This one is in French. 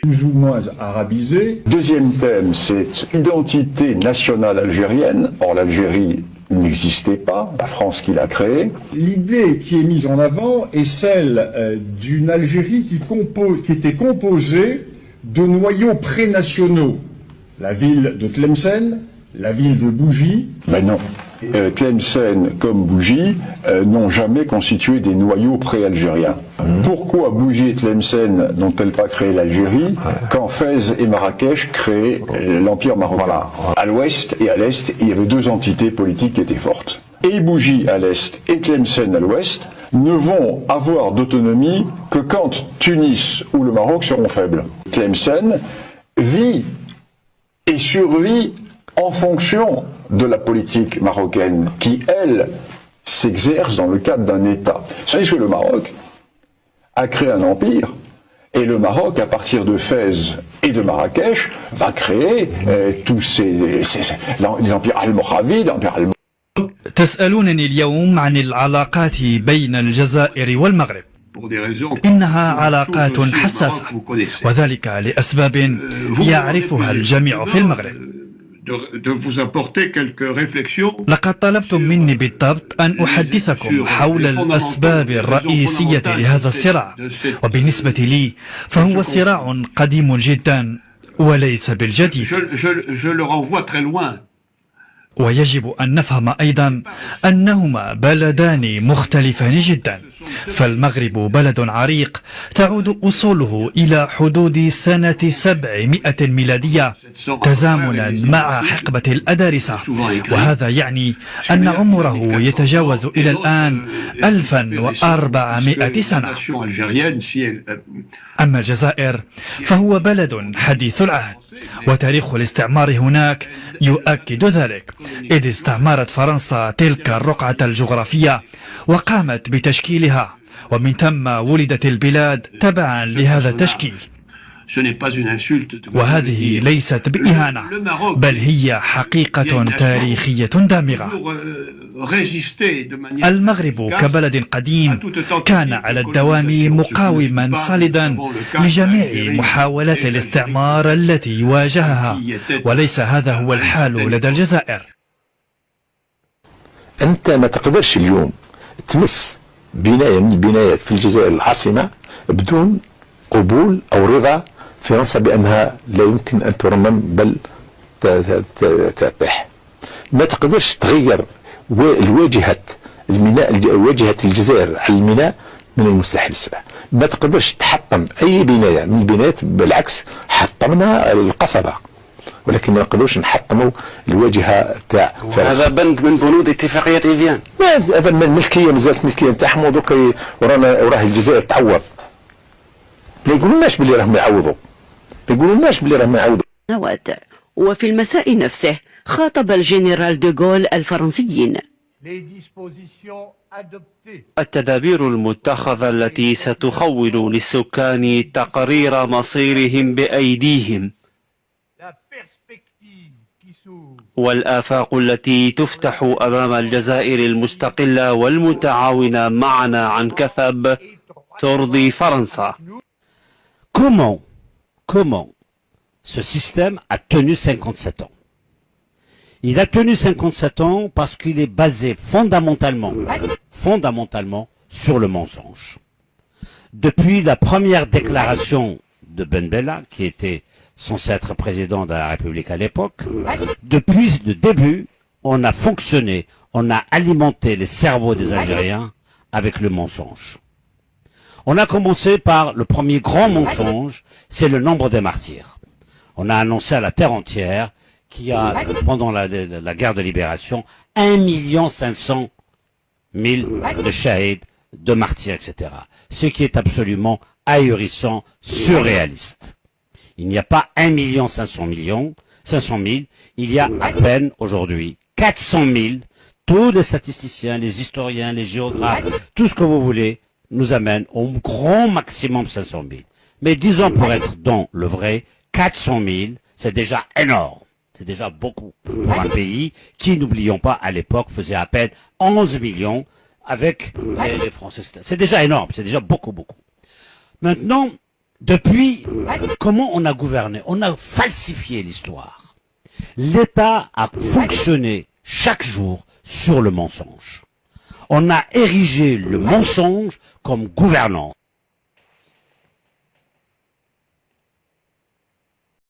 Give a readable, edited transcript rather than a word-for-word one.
plus ou moins arabisé. Deuxième thème, c'est l'identité nationale algérienne. Or, l'Algérie n'existait pas, la France qui l'a créée. L'idée qui est mise en avant est celle d'une Algérie qui était composée de noyaux pré-nationaux. La ville de Tlemcen, la ville de Bougie. Mais non. Tlemcen comme Bougie n'ont jamais constitué des noyaux pré-algériens. Pourquoi Bougie et Tlemcen n'ont-elles pas créé l'Algérie quand Fès et Marrakech créaient l'Empire marocain? À l'ouest et à l'est, il y avait deux entités politiques qui étaient fortes. Et Bougie à l'est et Tlemcen à l'ouest ne vont avoir d'autonomie que quand Tunis ou le Maroc seront faibles. Tlemcen vit et survit en fonction de la politique marocaine qui, elle, s'exerce dans le cadre d'un État. C'est que le Maroc a créé un empire, et le Maroc, à partir de Fès et de Marrakech, va créer tous les empires al-Moravides, l'empire al تسألونني اليوم عن العلاقات بين الجزائر والمغرب. إنها علاقات حساسة، وذلك لأسباب يعرفها الجميع في المغرب. لقد طلبتم مني بالضبط أن أحدثكم حول الأسباب الرئيسية لهذا الصراع، وبالنسبة لي فهو صراع قديم جدا وليس بالجديد. ويجب أن نفهم أيضا أنهما بلدان مختلفان جدا. فالمغرب بلد عريق تعود أصوله إلى حدود سنة 700 ميلادية تزامنا مع حقبة الأدارسة، وهذا يعني أن عمره يتجاوز إلى الآن 1400 سنة. أما الجزائر فهو بلد حديث العهد، وتاريخ الاستعمار هناك يؤكد ذلك، إذ استعمرت فرنسا تلك الرقعة الجغرافية وقامت بتشكيلها، ومن ثم ولدت البلاد تبعا لهذا التشكيل. وهذه ليست بإهانة، بل هي حقيقة تاريخية دامغة. المغرب كبلد قديم كان على الدوام مقاوما صلدا لجميع محاولات الاستعمار التي واجهها، وليس هذا هو الحال لدى الجزائر. أنت ما تقدرش اليوم تمس بناية من البنايات في الجزائر العاصمة بدون قبول أو رضا فرنسا بأنها لا يمكن أن ترمم بل تطيح. ما تقدرش تغير واجهة الميناء، واجهة الجزائر على الميناء من المستحيل السلاح. ما تقدرش تحطم أي بناية من البنايات، بالعكس حطمنا القصبة، ولكن ما نقدروش نحطموا الواجهة تاع هذا بند من بنود اتفاقية إيفيان. هذا من الملكية، مازالت ملكية نتاعهم، ودوك وراه الجزائر تعوض. ما يقولوناش باللي راهم يعوضوا، ما يقولوناش باللي راهم يعوضوا. وفي المساء نفسه خاطب الجنرال دوغول الفرنسيين. التدابير المتخذة التي ستخول للسكان تقرير مصيرهم بأيديهم، والآفاق التي تفتح أمام الجزائر المستقلة والمتعاونة معنا عن كثب ترضي فرنسا. Comment ce système a tenu 57 ans? Il a tenu 57 ans parce qu'il est basé fondamentalement sur le mensonge. Depuis la première déclaration de Ben Bella, qui était censé être président de la République à l'époque, depuis le début, on a fonctionné, on a alimenté les cerveaux des Algériens avec le mensonge. On a commencé par le premier grand mensonge, c'est le nombre des martyrs. On a annoncé à la terre entière qu'il y a, pendant la guerre de libération, 1 500 000 de shahids, de martyrs, etc. Ce qui est absolument ahurissant, surréaliste. Il n'y a pas 1 500 000, il y a à peine aujourd'hui 400 000. Tous les statisticiens, les historiens, les géographes, tout ce que vous voulez, nous amène au grand maximum 500 000. Mais disons pour être dans le vrai, 400 000, c'est déjà énorme. C'est déjà beaucoup pour un pays qui, n'oublions pas, à l'époque faisait à peine 11 millions avec les Français. C'est déjà énorme, c'est déjà beaucoup. Maintenant, Depuis, comment on a gouverné? On a falsifié l'histoire. L'État a fonctionné chaque jour sur le mensonge. On a érigé le mensonge comme gouvernant.